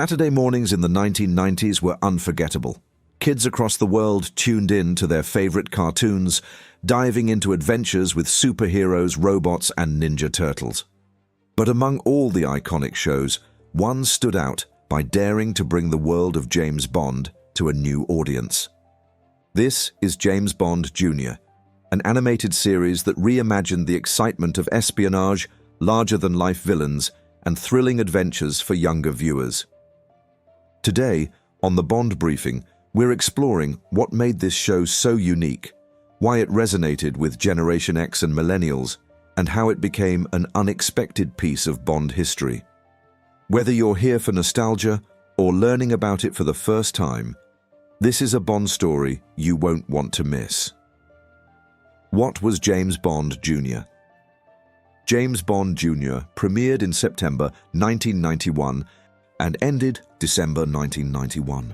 Saturday mornings in the 1990s were unforgettable. Kids across the world tuned in to their favorite cartoons, diving into adventures with superheroes, robots, and Ninja Turtles. But among all the iconic shows, one stood out by daring to bring the world of James Bond to a new audience. This is James Bond Jr., an animated series that reimagined the excitement of espionage, larger-than-life villains, and thrilling adventures for younger viewers. Today, on the Bond Briefing, we're exploring what made this show so unique, why it resonated with Generation X and Millennials, and how it became an unexpected piece of Bond history. Whether you're here for nostalgia or learning about it for the first time, this is a Bond story you won't want to miss. What was James Bond Jr.? James Bond Jr. premiered in September 1991 and ended December 1991.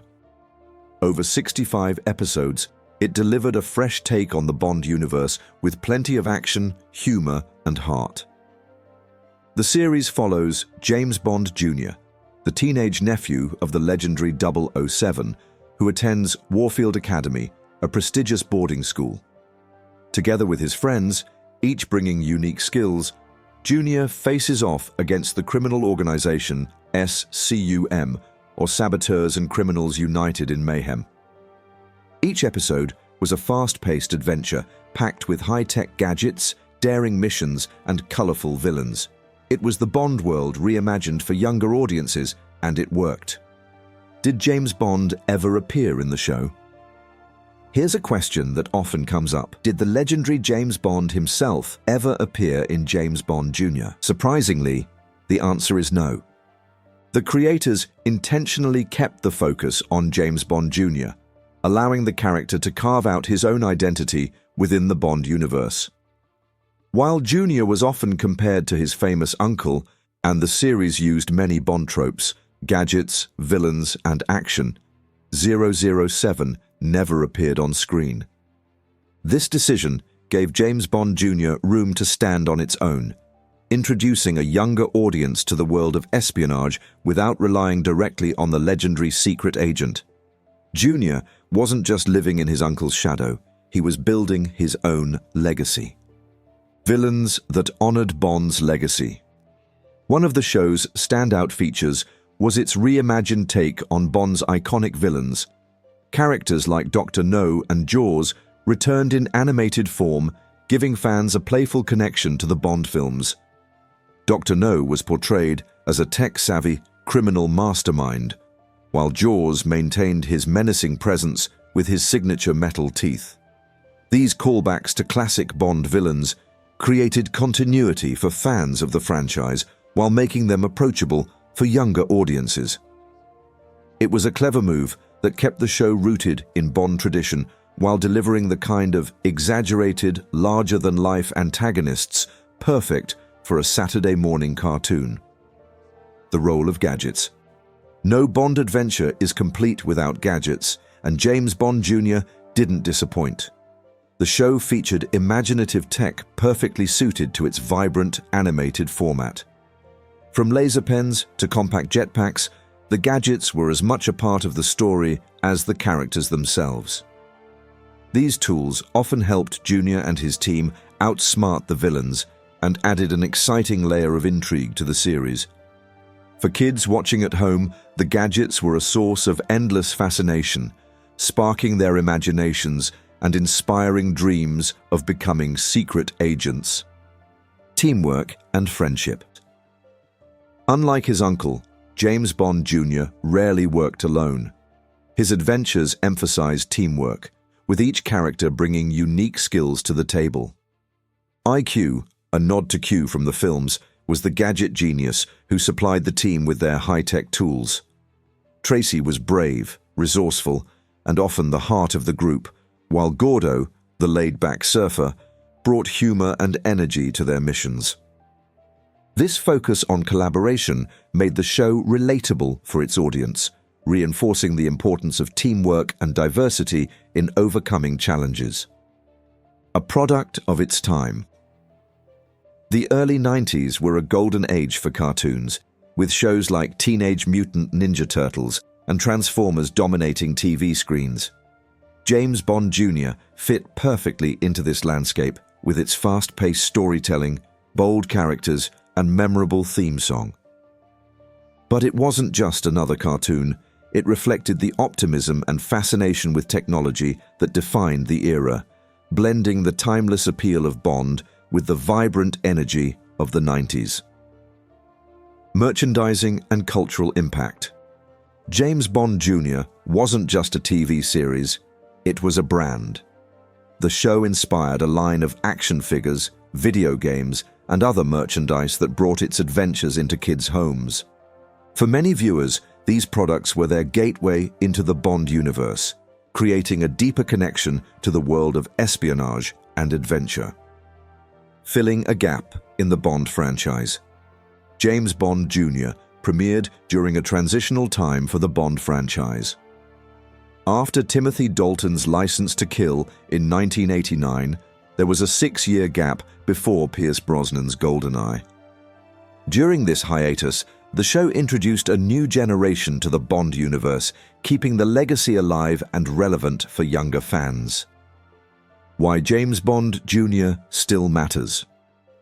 Over 65 episodes, it delivered a fresh take on the Bond universe with plenty of action, humor, and heart. The series follows James Bond Jr., the teenage nephew of the legendary 007, who attends Warfield Academy, a prestigious boarding school. Together with his friends, each bringing unique skills, Junior faces off against the criminal organization SCUM, or Saboteurs and Criminals United in Mayhem. Each episode was a fast-paced adventure packed with high-tech gadgets, daring missions, and colorful villains. It was the Bond world reimagined for younger audiences, and it worked. Did James Bond ever appear in the show? Here's a question that often comes up. Did the legendary James Bond himself ever appear in James Bond Jr.? Surprisingly, the answer is no. The creators intentionally kept the focus on James Bond Jr., allowing the character to carve out his own identity within the Bond universe. While Jr. was often compared to his famous uncle, and the series used many Bond tropes, gadgets, villains, and action, 007 never appeared on screen. This decision gave James Bond Jr. room to stand on its own, introducing a younger audience to the world of espionage without relying directly on the legendary secret agent. Jr. wasn't just living in his uncle's shadow, he was building his own legacy. Villains that honored Bond's legacy. One of the show's standout features was its reimagined take on Bond's iconic villains. Characters like Dr. No and Jaws returned in animated form, giving fans a playful connection to the Bond films. Dr. No was portrayed as a tech-savvy criminal mastermind, while Jaws maintained his menacing presence with his signature metal teeth. These callbacks to classic Bond villains created continuity for fans of the franchise while making them approachable for younger audiences. It was a clever move that kept the show rooted in Bond tradition while delivering the kind of exaggerated, larger-than-life antagonists perfect for a Saturday morning cartoon. The role of gadgets. No Bond adventure is complete without gadgets, and James Bond Jr. didn't disappoint. The show featured imaginative tech perfectly suited to its vibrant, animated format. From laser pens to compact jetpacks, the gadgets were as much a part of the story as the characters themselves. These tools often helped Junior and his team outsmart the villains and added an exciting layer of intrigue to the series. For kids watching at home, the gadgets were a source of endless fascination, sparking their imaginations and inspiring dreams of becoming secret agents. Teamwork and friendship. Unlike his uncle, James Bond Jr. rarely worked alone. His adventures emphasized teamwork, with each character bringing unique skills to the table. IQ, a nod to Q from the films, was the gadget genius who supplied the team with their high-tech tools. Tracy was brave, resourceful, and often the heart of the group, while Gordo, the laid-back surfer, brought humor and energy to their missions. This focus on collaboration made the show relatable for its audience, reinforcing the importance of teamwork and diversity in overcoming challenges. A product of its time. The early 90s were a golden age for cartoons, with shows like Teenage Mutant Ninja Turtles and Transformers dominating TV screens. James Bond Jr. fit perfectly into this landscape with its fast-paced storytelling, bold characters, and memorable theme song. But it wasn't just another cartoon. It reflected the optimism and fascination with technology that defined the era, blending the timeless appeal of Bond with the vibrant energy of the 90s. Merchandising and cultural impact. James Bond Jr. wasn't just a TV series, it was a brand. The show inspired a line of action figures, video games, and other merchandise that brought its adventures into kids' homes. For many viewers, these products were their gateway into the Bond universe, creating a deeper connection to the world of espionage and adventure. Filling a gap in the Bond franchise. James Bond Jr. premiered during a transitional time for the Bond franchise. After Timothy Dalton's License to Kill in 1989, there was a 6-year gap before Pierce Brosnan's GoldenEye. During this hiatus, the show introduced a new generation to the Bond universe, keeping the legacy alive and relevant for younger fans. Why James Bond Jr. still matters.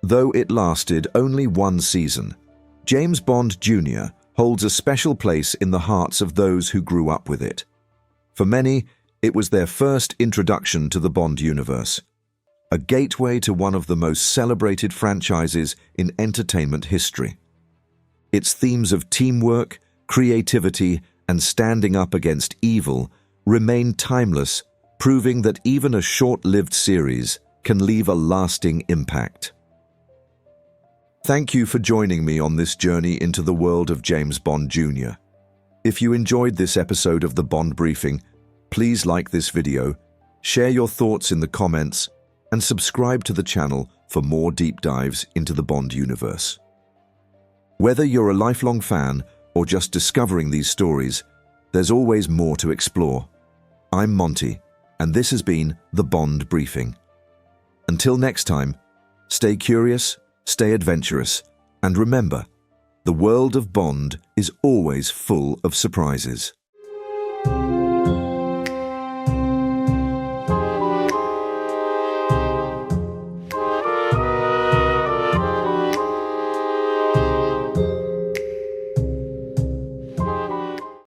Though it lasted only 1 season, James Bond Jr. holds a special place in the hearts of those who grew up with it. For many, it was their first introduction to the Bond universe, a gateway to one of the most celebrated franchises in entertainment history. Its themes of teamwork, creativity, and standing up against evil remain timeless, proving that even a short-lived series can leave a lasting impact. Thank you for joining me on this journey into the world of James Bond Jr. If you enjoyed this episode of the Bond Briefing, please like this video, share your thoughts in the comments, and subscribe to the channel for more deep dives into the Bond universe. Whether you're a lifelong fan or just discovering these stories, there's always more to explore. I'm Monty, and this has been the Bond Briefing. Until next time, stay curious, stay adventurous, and remember, the world of Bond is always full of surprises.